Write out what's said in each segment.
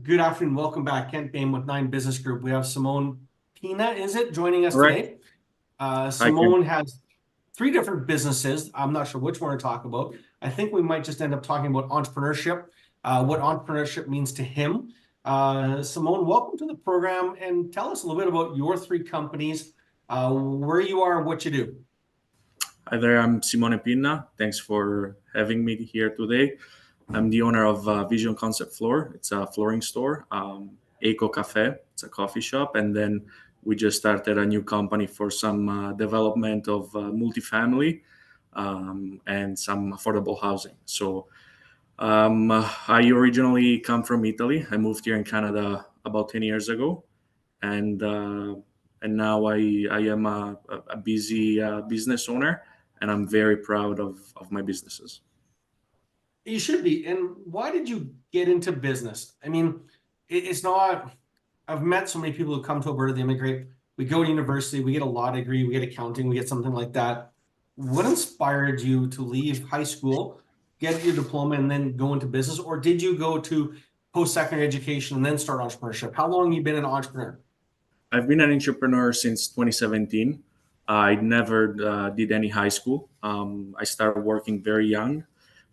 Good afternoon. Welcome back. Kent Bain with Nine Business Group. We have Simone Pinna, is it, joining us Correct. today? I can. Simone has three different businesses. I'm not sure which one to talk about. I think we might just end up talking about entrepreneurship, what entrepreneurship means to him. Simone, welcome to the program and tell us a little bit about your three companies, where you are and what you do. Hi there. I'm Simone Pinna. Thanks for having me here today. I'm the owner of Vision Concept Floor. It's a flooring store. Eco Cafe. It's a coffee shop, and then we just started a new company for some development of multifamily and some affordable housing. I originally come from Italy. I moved here in Canada about 10 years ago, and now I am a busy business owner, and I'm very proud of my businesses. You should be. And why did you get into business? I mean, it's not. I've met so many people who come to Alberta, they immigrate. We go to university, we get a law degree, we get accounting, we get something like that. What inspired you to leave high school, get your diploma, and then go into business? Or did you go to post-secondary education and then start entrepreneurship? How long have you been an entrepreneur? I've been an entrepreneur since 2017. I never did any high school. I started working very young.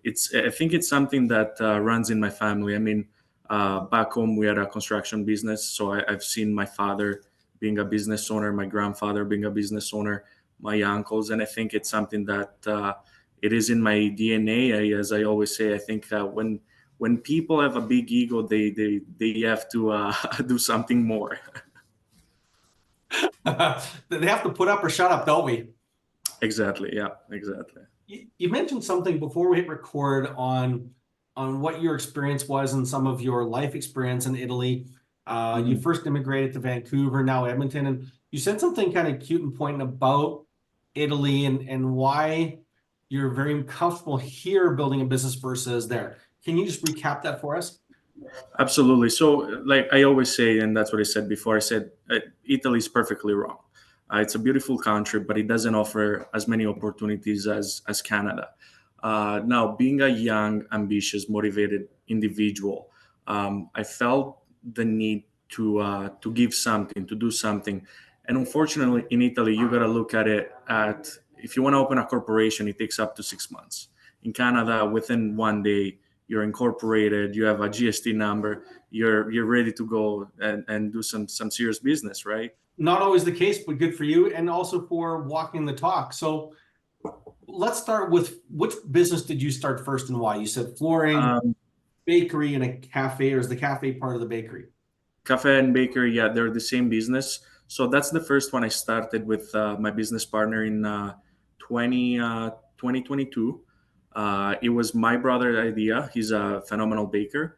I think it's something that runs in my family. I mean, back home we had a construction business, so I've seen my father being a business owner, my grandfather being a business owner, my uncles, and I think it's something that it is in my DNA. As I always say, I think when people have a big ego, they have to do something more. They have to put up or shut up, don't we? Exactly. Yeah. Exactly. You mentioned something before we hit record on what your experience was and some of your life experience in Italy. You Mhm. first immigrated to Vancouver, now Edmonton, and you said something kind of cute and poignant about Italy and why you're very comfortable here building a business versus there. Can you just recap that for us? Absolutely. So, like I always say, and that's what I said before. I said Italy is perfectly wrong. It's a beautiful country, but it doesn't offer as many opportunities as Canada. Now, being a young, ambitious, motivated individual, I felt the need to give something, to do something. And unfortunately, in Italy, you got to look at it at if you want to open a corporation, it takes up to 6 months. In Canada, within one day, you're incorporated, you have a GST number, you're ready to go and do some serious business, right? Not always the case, but good for you and also for walking the talk. So let's start with which business did you start first and why? You said flooring, Um, bakery, and a cafe, or is the cafe part of the bakery? Cafe and bakery, yeah, they're the same business. So that's the first one I started with my business partner in 2022. It was my brother's idea. He's a phenomenal baker.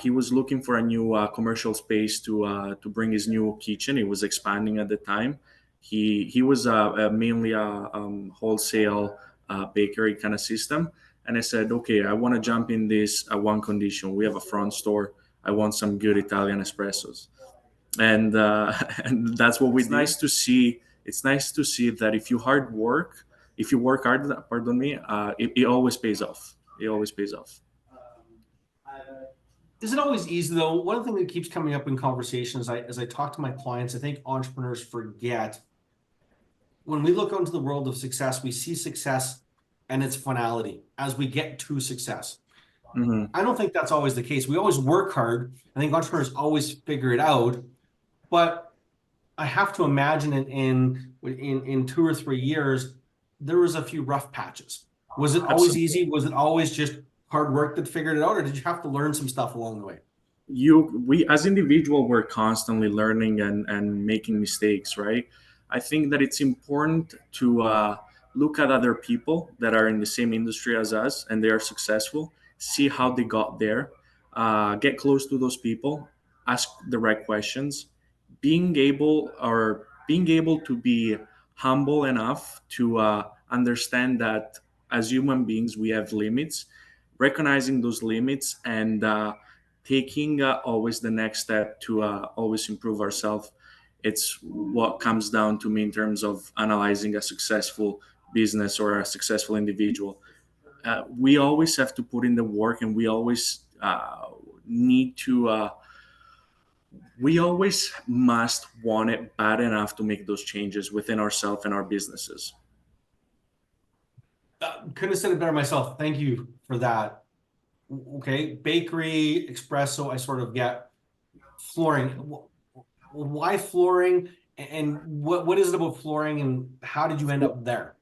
He was looking for a new commercial space to bring his new kitchen. He was expanding at the time. He was mainly a wholesale bakery kind of system, and I said, okay, I want to jump in this at one condition. We have a front store. I want some good Italian espressos, and and that's what we. It's nice to see. It's nice to see that if you work hard, pardon me, it always pays off. It always pays off. Is it always easy though? One thing that keeps coming up in conversations, as I talk to my clients, I think entrepreneurs forget when we look into the world of success, we see success and its finality as we get to success. Hmm. I don't think that's always the case. We always work hard. I think entrepreneurs always figure it out, but I have to imagine in 2 or 3 years, there was a few rough patches. Was it always Absolutely. easy? Was it always just hard work that figured it out, or did you have to learn some stuff along the way? We as individual, we're constantly learning and making mistakes, right? I think that it's important to look at other people that are in the same industry as us and they are successful, see how they got there, get close to those people, ask the right questions, being able to be humble enough to understand that as human beings we have limits, recognizing those limits, and taking always the next step to always improve ourselves. It's what comes down to me in terms of analyzing a successful business or a successful individual. We always have to put in the work, and we always need to we always must want it bad enough to make those changes within ourselves and our businesses. Couldn't have said it better myself. Thank you for that. Okay, bakery, espresso, I sort of get. Flooring. Why flooring? And what is it about flooring? And how did you end up there?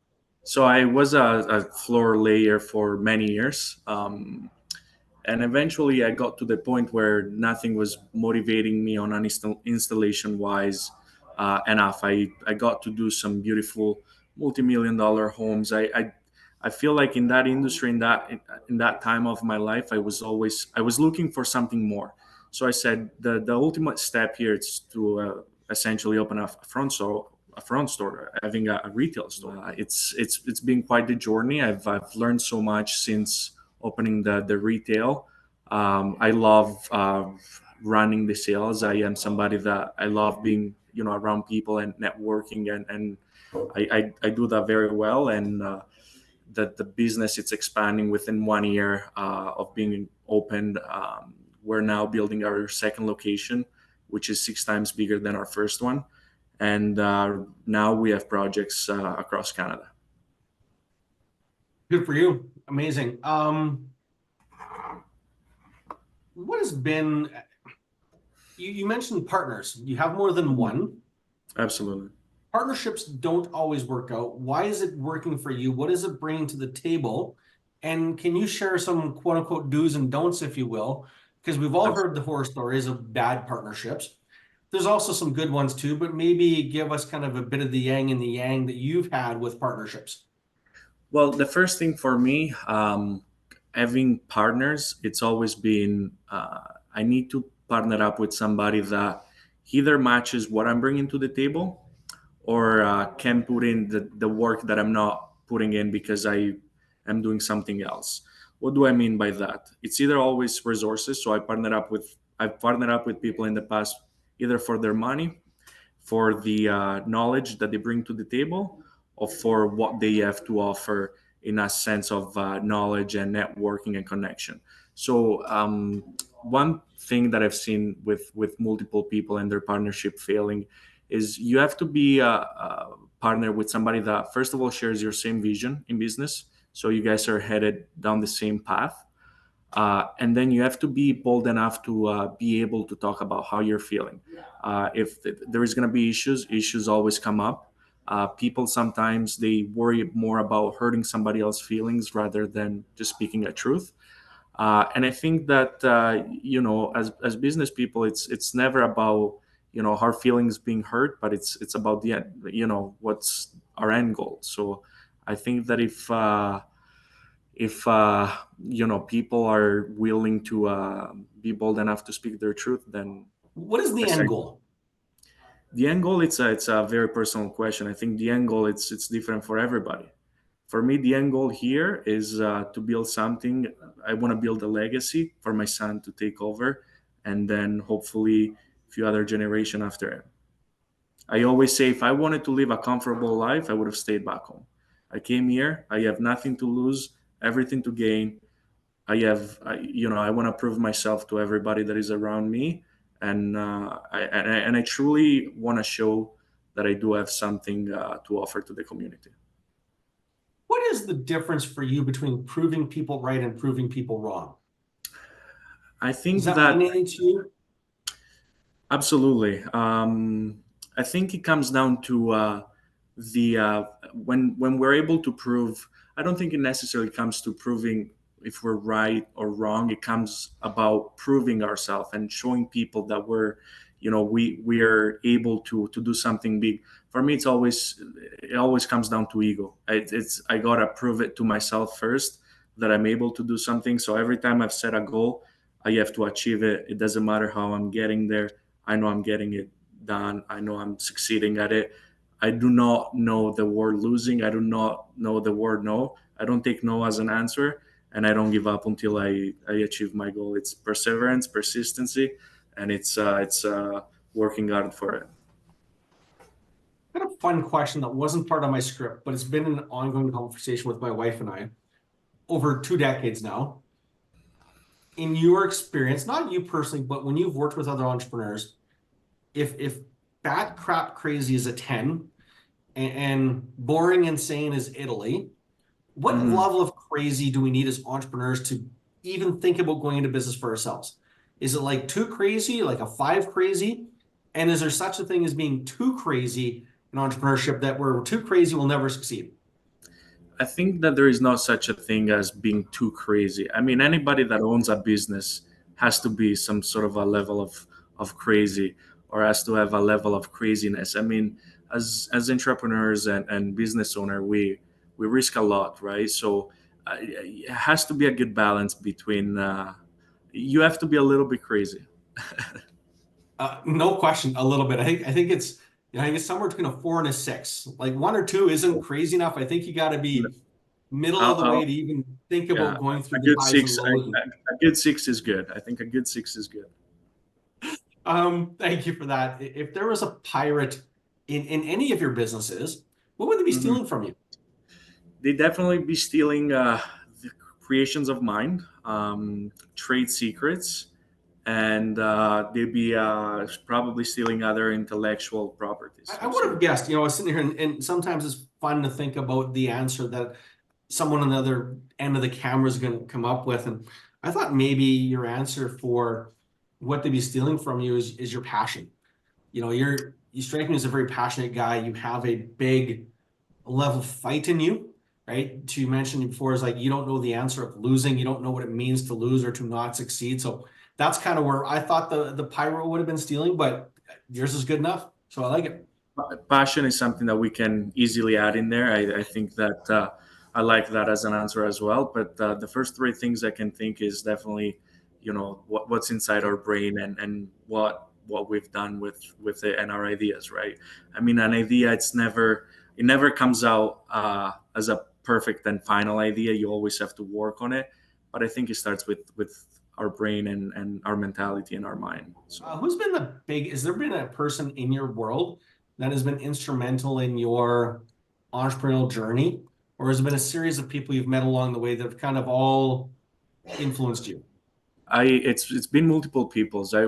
So I was a floor layer for many years. And eventually I got to the point where nothing was motivating me on an installation wise enough. I got to do some beautiful multi-million dollar homes. I feel like in that industry, in that time of my life, I was looking for something more. So I said the ultimate step here is to essentially open a front store, having a retail store. It's been quite the journey. I've learned so much since opening the retail. I love running the sales. I am somebody that I love being around people and networking, and I do that very well. And that the business it's expanding within 1 year of being opened. We're now building our second location, which is 6 times bigger than our first one, and now we have projects across Canada. Good for you. Amazing. What has been, you mentioned partners. You have more than one. Absolutely. Partnerships don't always work out. Why is it working for you? What is it bringing to the table? And can you share some quote unquote do's and don'ts, if you will? Because we've all heard the horror stories of bad partnerships. There's also some good ones too, but maybe give us kind of a bit of the yin and the yang that you've had with partnerships. Well, the first thing for me, having partners, it's always been I need to partner up with somebody that either matches what I'm bringing to the table or can put in the work that I'm not putting in because I am doing something else. What do I mean by that? It's either always resources. So I've partnered up with people in the past either for their money, for the knowledge that they bring to the table, or for what they have to offer in a sense of knowledge and networking and connection. So one thing that I've seen with multiple people and their partnership failing is you have to be a partner with somebody that first of all shares your same vision in business, so you guys are headed down the same path, and then you have to be bold enough to be able to talk about how you're feeling. If there is going to be issues always come up. People sometimes they worry more about hurting somebody else's feelings rather than just speaking a truth. And I think that as business people, it's never about our feelings being hurt, but it's about the end. What's our end goal. So I think that if people are willing to be bold enough to speak their truth, then What is the end goal? the end goal it's a very personal question. I think the end goal it's different for everybody. For me, the end goal here is to build something. I want to build a legacy for my son to take over, and then hopefully a few other generation after him. I always say if I wanted to live a comfortable life, I would have stayed back home. I came here. I have nothing to lose, everything to gain. I want to prove myself to everybody that is around me, and I truly want to show that I do have something to offer to the community. What is the difference for you between proving people right and proving people wrong? I Does think that mean that anything to you? absolutely. I think it comes down to the when we're able to prove. I don't think it necessarily comes to proving if we're right or wrong. It comes about proving ourselves and showing people that we are able to do something big. For me, it always comes down to ego. I gotta prove it to myself first that I'm able to do something. So every time I've set a goal, I have to achieve it. It doesn't matter how I'm getting there. I know I'm getting it done. I know I'm succeeding at it. I do not know the word losing. I do not know the word no. I don't take no as an answer, and I don't give up until I achieve my goal. It's perseverance, persistency, and it's working hard for it. I had a fun question that wasn't part of my script, but it's been an ongoing conversation with my wife and I over 2 decades now. in your experience, not you personally, but when you've worked with other entrepreneurs, if bat crap crazy is a 10 and boring insane is Italy, what Mhm. level of crazy do we need as entrepreneurs to even think about going into business for ourselves? Is it like too crazy, like a five crazy? And is there such a thing as being too crazy in entrepreneurship that we're too crazy, we'll never succeed? I think that there is no such a thing as being too crazy. I mean, anybody that owns a business has to be some sort of a level of crazy, or has to have a level of craziness. I mean, as entrepreneurs and business owner, we risk a lot, right? So it has to be a good balance between. You have to be a little bit crazy. No question, a little bit. I think it's I think it's somewhere between a four and a six. Like one or two isn't crazy enough. I think you got to be middle of the way I'll, to even think yeah, about going a through the good highs and six. lows. A good six is good. I think a good six is good. Thank you for that. If there was a pirate in any of your businesses, what would they be Mhm. stealing from you? They definitely be stealing the creations of mine, trade secrets, and they'd be probably stealing other intellectual properties. I would have Absolutely. guessed. I was sitting here, and sometimes it's fun to think about the answer that someone on the other end of the camera is going to come up with. And I thought maybe your answer for what they'd be stealing from you is your passion. You strike me as a very passionate guy. You have a big level fight in you, right? To mention before is like you don't know the answer of losing. You don't know what it means to lose or to not succeed. So that's kind of where I thought the pyro would have been stealing, but yours is good enough. So I like it. Passion is something that we can easily add in there. I think that I like that as an answer as well. But the first three things I can think is definitely, what's inside our brain and what we've done with it and our ideas, right? I mean, an idea, it never comes out as a perfect and final idea. You always have to work on it. But I think it starts with our brain and our mentality and our mind. So. Who's been has there been a person in your world that has been instrumental in your entrepreneurial journey? Or has it been a series of people you've met along the way that have kind of all influenced you? It's been multiple people's. I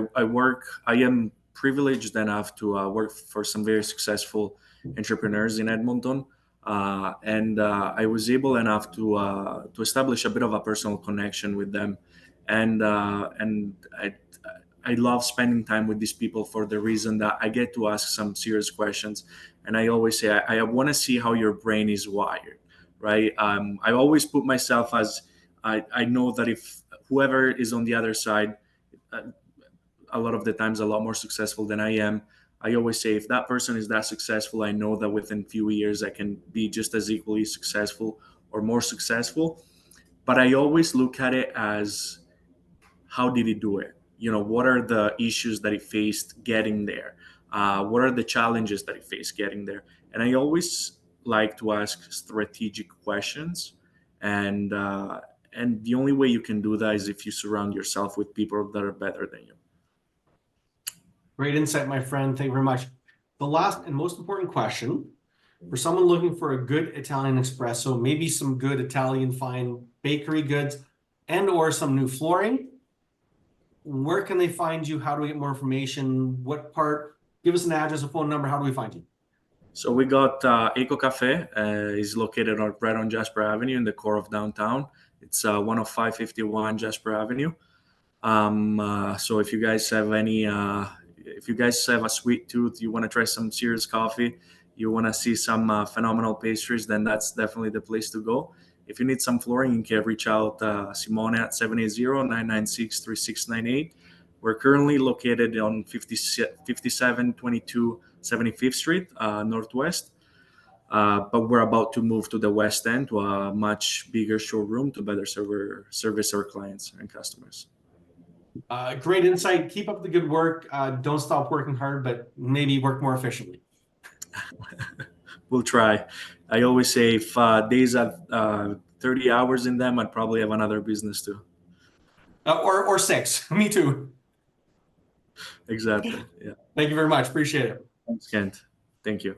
am privileged enough to work for some very successful entrepreneurs in Edmonton, and I was able enough to establish a bit of a personal connection with them, and I love spending time with these people for the reason that I get to ask some serious questions, and I always say I want to see how your brain is wired, right? I always put myself as I know that if whoever is on the other side, uh, a lot of the times a lot more successful than I am. I always say if that person is that successful, I know that within few years I can be just as equally successful or more successful. But I always look at it as how did he do it? What are the issues that he faced getting there? What are the challenges that he faced getting there? And I always like to ask strategic questions, and the only way you can do that is if you surround yourself with people that are better than you. Great insight, my friend. Thank you very much. The last and most important question for someone looking for a good Italian espresso, maybe some good Italian fine bakery goods, and or some new flooring. Where can they find you? How do we get more information? What part? Give us an address, a phone number. How do we find you? So we got Eco Cafe is located right on Jasper Avenue in the core of downtown. It's one of 551 Jasper Avenue. So if you guys have a sweet tooth, you want to try some serious coffee, you want to see some phenomenal pastries, then that's definitely the place to go. If you need some flooring, you can reach out Simone at 780-996-3698. We're currently located on 5722 75th Street, Northwest. But we're about to move to the West End to a much bigger showroom to better service our clients and customers. Great insight. Keep up the good work. Don't stop working hard, but maybe work more efficiently. We'll try. I always say if days have 30 hours in them, I'd probably have another business too. Or six. Me too. Exactly. Yeah. Thank you very much. Appreciate it. Thanks, Kent. Thank you.